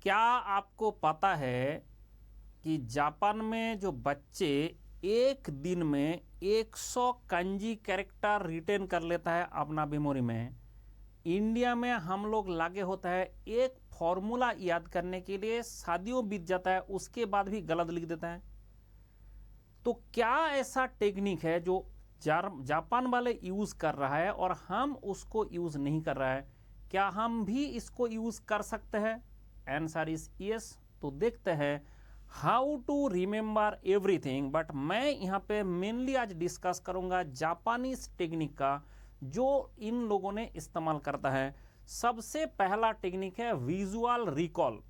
क्या आपको पता है कि जापान में जो बच्चे एक दिन में 100 कंजी कैरेक्टर रिटेन कर लेता है अपना मेमोरी में, इंडिया में हम लोग लागे होता है एक फॉर्मूला याद करने के लिए शादियों बीत जाता है, उसके बाद भी गलत लिख देता है। तो क्या ऐसा टेक्निक है जो जापान वाले यूज कर रहा है और हम उसको यूज नहीं कर रहा है? क्या हम भी इसको यूज कर सकते हैं? Answer is yes. तो देखते हैं how to remember everything. But मैं यहाँ पे मेनली आज डिस्कस करूंगा जापानीज टेक्निक का जो इन लोगों ने इस्तेमाल करता है। सबसे पहला टेक्निक है विजुअल रिकॉल।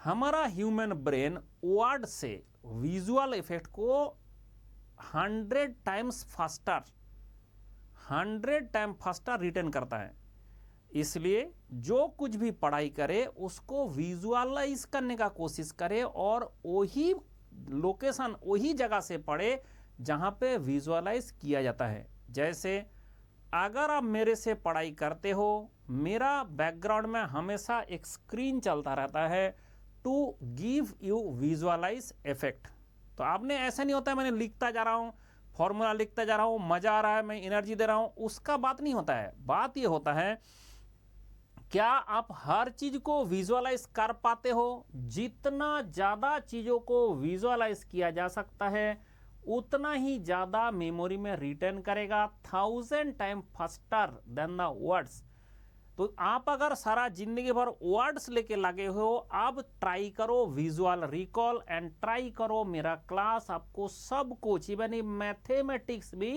हमारा ह्यूमन ब्रेन वर्ड से विजुअल इफेक्ट को 100 टाइम्स फास्टर रिटेन करता है। इसलिए जो कुछ भी पढ़ाई करे उसको विजुअलाइज करने का कोशिश करे और वही लोकेशन, वही जगह से पढ़े जहां पे विजुअलाइज किया जाता है। जैसे अगर आप मेरे से पढ़ाई करते हो, मेरा बैकग्राउंड में हमेशा एक स्क्रीन चलता रहता है to give you visualize effect. तो आपने ऐसा नहीं होता है मैंने लिखता जा रहा हूं, फॉर्मूला लिखता जा रहा हूं, मजा आ रहा है, मैं एनर्जी दे रहा हूं, उसका बात नहीं होता है। बात ये होता है क्या आप हर चीज को विजुअलाइज कर पाते हो? जितना ज्यादा चीजों को विजुअलाइज किया जा सकता है उतना ही ज्यादा मेमोरी में रिटेन करेगा, 1000 time faster than the words. तो आप अगर सारा जिंदगी भर वर्ड्स लेके लगे हो, आप ट्राई करो विजुअल रिकॉल एंड ट्राई करो मेरा क्लास आपको सब कुछ इवन मैथमेटिक्स भी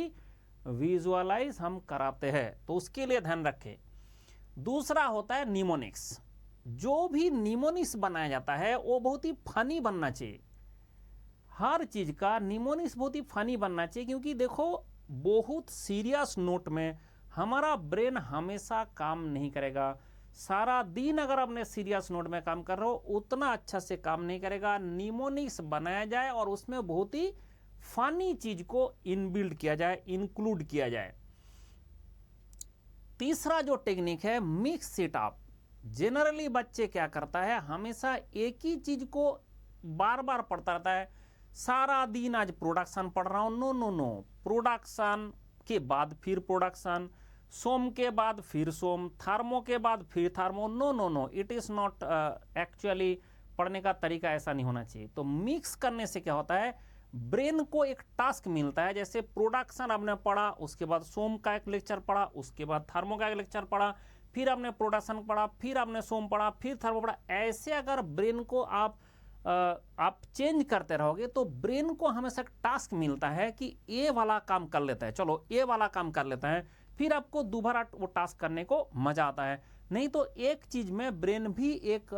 विजुअलाइज हम कराते हैं। तो उसके लिए ध्यान रखें। दूसरा होता है निमोनिक्स। जो भी निमोनिक्स बनाया जाता है वो बहुत ही फनी बनना चाहिए। हर चीज का निमोनिक्स बहुत ही फनी बनना चाहिए, क्योंकि देखो बहुत सीरियस नोट में हमारा ब्रेन हमेशा काम नहीं करेगा। सारा दिन अगर अपने सीरियस नोट में काम कर रहे हो उतना अच्छा से काम नहीं करेगा। निमोनिक्स बनाया जाए और उसमें बहुत ही फनी चीज को इनबिल्ड किया जाए, इंक्लूड किया जाए। तीसरा जो टेक्निक है मिक्स इट अप। जनरली बच्चे क्या करता है, हमेशा एक ही चीज को बार बार पढ़ता रहता है। सारा दिन आज प्रोडक्शन पढ़ रहा हूं, नो, प्रोडक्शन के बाद फिर प्रोडक्शन, सोम के बाद फिर सोम, थर्मो के बाद फिर thermo, no, it is not actually पढ़ने का तरीका ऐसा नहीं होना चाहिए। तो मिक्स करने से क्या होता है, ब्रेन को एक टास्क मिलता है। जैसे प्रोडक्शन आपने पढ़ा, उसके बाद सोम का एक लेक्चर पढ़ा, उसके बाद थर्मो का एक लेक्चर पढ़ा, फिर आपने प्रोडक्शन पढ़ा, फिर आपने सोम पढ़ा, फिर थर्मो पढ़ा। ऐसे अगर ब्रेन को आप चेंज करते रहोगे तो ब्रेन को हमेशा एक टास्क मिलता है कि ये वाला काम कर लेता है, चलो ये वाला काम कर लेता है, फिर आपको दोबारा वो टास्क करने को मजा आता है। नहीं तो एक चीज में ब्रेन भी एक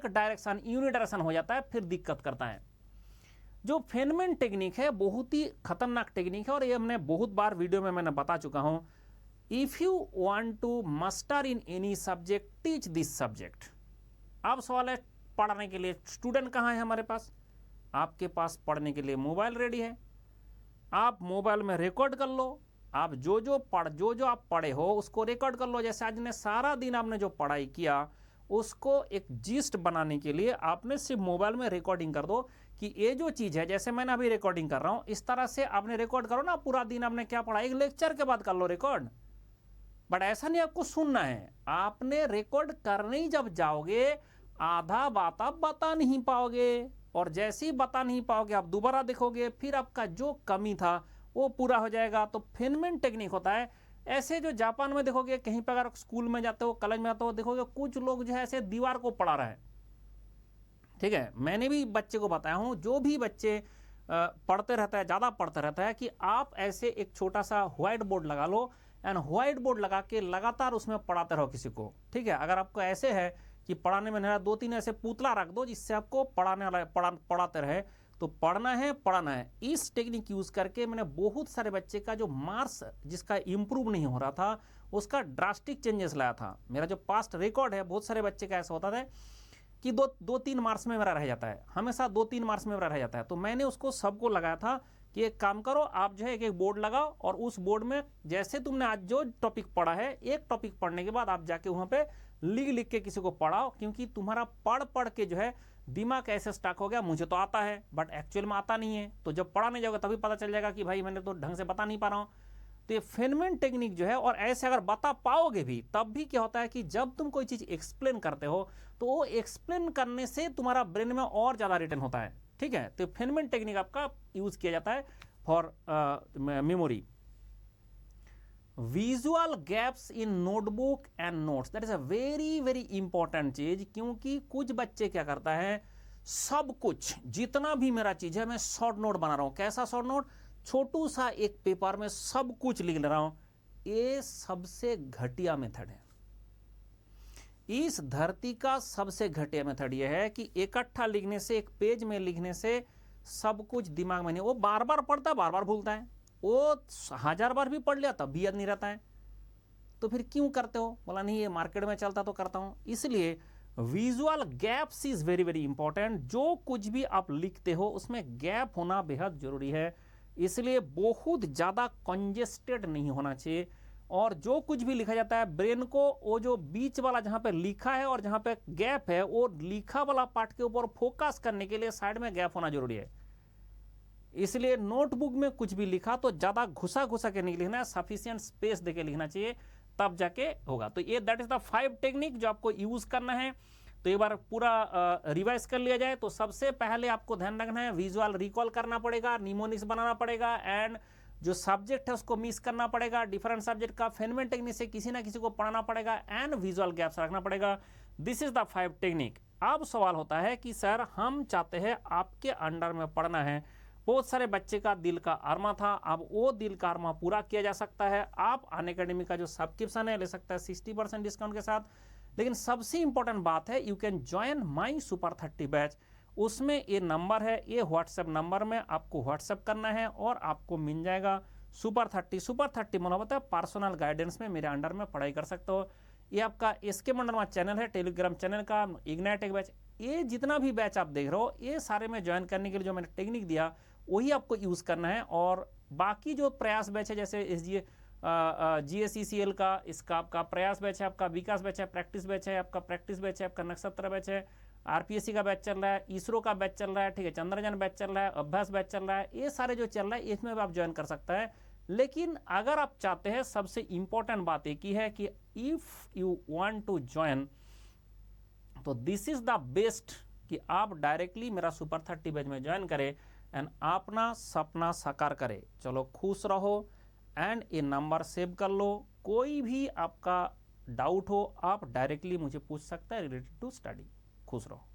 डायरेक्शन, यूनिडायरेक्शन हो जाता है, फिर दिक्कत करता है। जो फेनमैन टेक्निक है बहुत ही खतरनाक टेक्निक है और ये हमने बहुत बार वीडियो में मैंने बता चुका हूं। If you want to master in any subject, teach this subject. अब सवाल है पढ़ने के लिए स्टूडेंट कहाँ है हमारे पास? आपके पास पढ़ने के लिए मोबाइल रेडी है। आप मोबाइल में रिकॉर्ड कर लो। आप जो आप पढ़े हो उसको रिकॉर्ड कर लो। जैसे आज ने सारा दिन आपने जो पढ़ाई किया उसको एक जिस्ट बनाने के लिए आपने सिर्फ मोबाइल में रिकॉर्डिंग कर दो कि ये जो चीज है, जैसे मैंने अभी रिकॉर्डिंग कर रहा हूं इस तरह से आपने रिकॉर्ड करो ना। पूरा दिन आपने क्या पढ़ा, एक लेक्चर के बाद कर लो रिकॉर्ड। बट ऐसा नहीं आपको सुनना है, आपने रिकॉर्ड करने ही जब जाओगे आधा बात आप बता नहीं पाओगे, और जैसे ही बता नहीं पाओगे आप दोबारा देखोगे, फिर आपका जो कमी था वो पूरा हो जाएगा। तो फेनमैन टेक्निक होता है। ऐसे जो जापान में देखोगे, कहीं पर अगर स्कूल में जाते हो, कॉलेज में जाते हो, देखोगे कुछ लोग जो है ऐसे दीवार को पढ़ा रहे हैं। ठीक है, मैंने भी बच्चे को बताया हूं, जो भी बच्चे पढ़ते रहता है, ज्यादा पढ़ते रहता है, कि आप ऐसे एक छोटा सा व्हाइट बोर्ड लगा लो एंड व्हाइट बोर्ड लगा के लगातार उसमें पढ़ाते रहो किसी को। ठीक है, अगर आपको ऐसे है कि पढ़ाने में 2-3 ऐसे पुतला रख दो जिससे आपको पढ़ाते रहे। तो पढ़ना है। इस टेक्निक यूज करके मैंने बहुत सारे बच्चे का जो मार्क्स जिसका इंप्रूव नहीं हो रहा था उसका ड्रास्टिक चेंजेस लाया था। मेरा जो पास्ट रिकॉर्ड है, बहुत सारे बच्चे का ऐसा होता था कि 2-3 मार्क्स में मेरा रह जाता है, हमेशा 2-3 मार्क्स में मेरा रह जाता है। तो मैंने उसको सबको लगाया था कि एक काम करो, आप जो है एक एक बोर्ड लगाओ और उस बोर्ड में जैसे तुमने आज जो टॉपिक पढ़ा है, एक टॉपिक पढ़ने के बाद आप जाके वहाँ पे लिख लिख के किसी को पढ़ाओ, क्योंकि तुम्हारा पढ़ पढ़ के जो है दिमाग ऐसे स्टक हो गया, मुझे तो आता है बट एक्चुअल में आता नहीं है। तो जब पढ़ा नहीं जाओगे तभी पता चल जाएगा कि भाई मैंने तो ढंग से बता नहीं पा रहा हूँ। तो ये फेनमैन टेक्निक जो है, और ऐसे अगर बता पाओगे भी तब भी क्या होता है कि जब तुम कोई चीज़ एक्सप्लेन करते हो तो वो एक्सप्लेन करने से तुम्हारा ब्रेन में और ज़्यादा रिटर्न होता है, ठीक है। तो फेनमैन टेक्निक आपका यूज किया जाता है for memory. Visual gaps in notebook and notes, that is a very very important चीज, क्योंकि कुछ बच्चे क्या करता है, सब कुछ जितना भी मेरा चीज है मैं शॉर्ट नोट बना रहा हूं। कैसा शॉर्ट नोट? छोटू सा एक पेपर में सब कुछ लिख ले रहा हूं। ये सबसे घटिया मेथड है। इस धरती का सबसे घटिया मेथड यह है कि इकट्ठा लिखने से, एक पेज में लिखने से सब कुछ दिमाग में नहीं, वो बार बार पढ़ता है, बार बार भूलता है। वो 1000 बार भी पढ़ लिया तब भी याद नहीं रहता है। तो फिर क्यों करते हो? बोला नहीं, ये मार्केट में चलता तो करता हूं। इसलिए visual gaps is very very important. जो कुछ भी आप लिखते हो उसमें गैप होना बेहद जरूरी है। इसलिए बहुत ज़्यादा कंजेस्टेड नहीं होना चाहिए। और जो कुछ भी लिखा जाता है, ब्रेन को वो जो बीच वाला जहां पे लिखा है और जहां पे गैप है, वो लिखा वाला पार्ट के ऊपर फोकस करने के लिए साइड में गैप होना जरूरी है। इसलिए नोटबुक में कुछ भी लिखा तो ज़्यादा घुसा घुसा के नहीं लिखना है, सफिशिएंट स्पेस देके लिखना चाहिए, तब जाके होगा। तो ये दैट इज द 5 टेक्निक जो आपको यूज करना है। तो एक बार पूरा रिवाइज कर लिया जाए तो सबसे पहले आपको ध्यान रखना है, विजुअल रिकॉल करना पड़ेगा, निमोनिक्स बनाना पड़ेगा, एंड जो सब्जेक्ट है उसको मिस करना पड़ेगा, डिफरेंट सब्जेक्ट का फेनमैन टेक्निक से किसी ना किसी को पढ़ाना पड़ेगा, एंड विजुअल गैप्स रखना पड़ेगा। This is the 5 technique. अब सवाल होता है कि सर हम चाहते हैं आपके अंडर में पढ़ना है। बहुत सारे बच्चे का दिल का अरमा था, अब वो दिल का अरमा पूरा किया जा सकता है। आप अनअकैडमी का जो सब्सक्रिप्शन है ले सकते हैं 60% डिस्काउंट के साथ। लेकिन सबसे इंपॉर्टेंट बात है, you can join my super 30 batch. उसमें ये नंबर है, ये व्हाट्सएप नंबर में आपको व्हाट्सएप करना है और आपको मिल जाएगा सुपर 30। सुपर 30 मतलब होता है पर्सनल गाइडेंस में मेरे अंडर में पढ़ाई कर सकते हो। ये आपका एसके मंडलमा चैनल है, टेलीग्राम चैनल का इग्नाइट एक बैच। ये जितना भी बैच आप देख रहे हो, ये सारे में ज्वाइन करने के लिए जो मैंने टेक्निक दिया वही आपको यूज़ करना है। और बाकी जो प्रयास बैच है, जैसे GSECL का, इसका आपका प्रयास बैच है, आपका विकास बैच है, प्रैक्टिस बैच है, आपका प्रैक्टिस बैच है, आपका नक्षत्र बैच है, RPSC का बैच चल रहा है, इसरो का बैच चल रहा है, ठीक है, चंद्रयान बैच चल रहा है, अभ्यास बैच चल रहा है। ये सारे जो चल रहा है इसमें भी आप ज्वाइन कर सकते हैं। लेकिन अगर आप चाहते हैं, सबसे इंपॉर्टेंट बात एक ही है कि if you want to join, तो दिस इज द बेस्ट कि आप डायरेक्टली मेरा सुपर 30 बैच में ज्वाइन करें एंड अपना सपना साकार करें। चलो खुश रहो, एंड ये नंबर सेव कर लो। कोई भी आपका डाउट हो आप डायरेक्टली मुझे पूछ सकते हैं रिलेटेड टू स्टडी। खुश रहो।